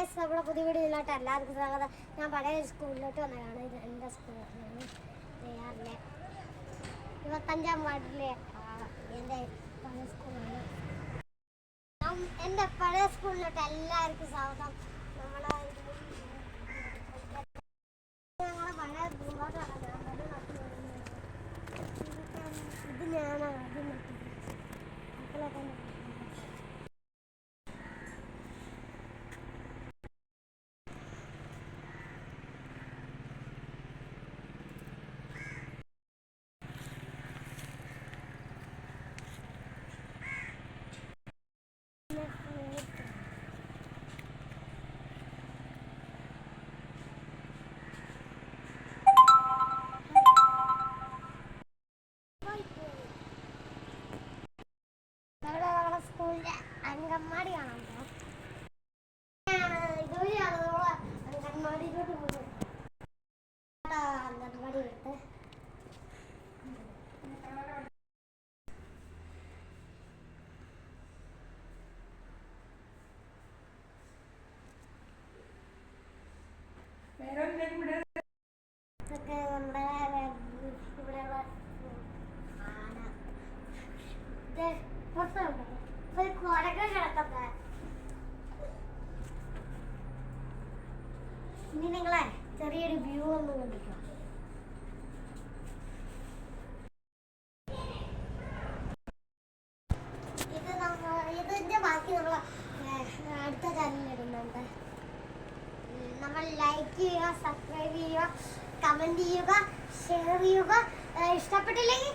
Guys, നമ്മുടെ പുതിയ വീഡിയോയിലോട്ട് എല്ലാവർക്കും സ്വാഗതം. ഞാൻ പഴയ സ്കൂളിലോട്ട് വന്നതാണ്. ഇത് എൻ്റെ സ്കൂളാണ്, നെയ്യാറിലെ 25-ാം വാർഡിലെ എൻ്റെ പഴയ സ്കൂളാണ്. എൻ്റെ പഴയ സ്കൂളിലോട്ട് എല്ലാവർക്കും സ്വാഗതം. ഞങ്ങളെ പഴയ സ്കൂളിലോട്ട് ഇത് ഞാനാണ് ആദ്യം മക്കളൊക്കെ സ്കൂളിന്റെ അങ്കൻവാടി കാണാൻ ഇതുവഴിയാണ് നമ്മൾ അങ്കൻവാടിയിലോട്ട് പോകുന്നത്. അങ്കൻവാടി എടുത്ത് ഇതൊക്കെ നമ്മുടെ ഇവിടെയുള്ള ആന പുറത്തുണ്ട്. ഒരു കുരങ്ങ കിടക്കട്ടെ. ഇനി നിങ്ങളെ ചെറിയൊരു വ്യൂ ഒന്ന് കണ്ടിട്ടോ. ഇതിന്റെ ബാക്കി നമ്മൾ അടുത്ത ചാനലിൽ ഇടുന്നുണ്ട്. നമ്മൾ ലൈക്ക് ചെയ്യുക, സബ്സ്ക്രൈബ് ചെയ്യുക, കമന്റ് ചെയ്യുക, ഷെയർ ചെയ്യുക. ഇഷ്ടപ്പെട്ടില്ലെങ്കിൽ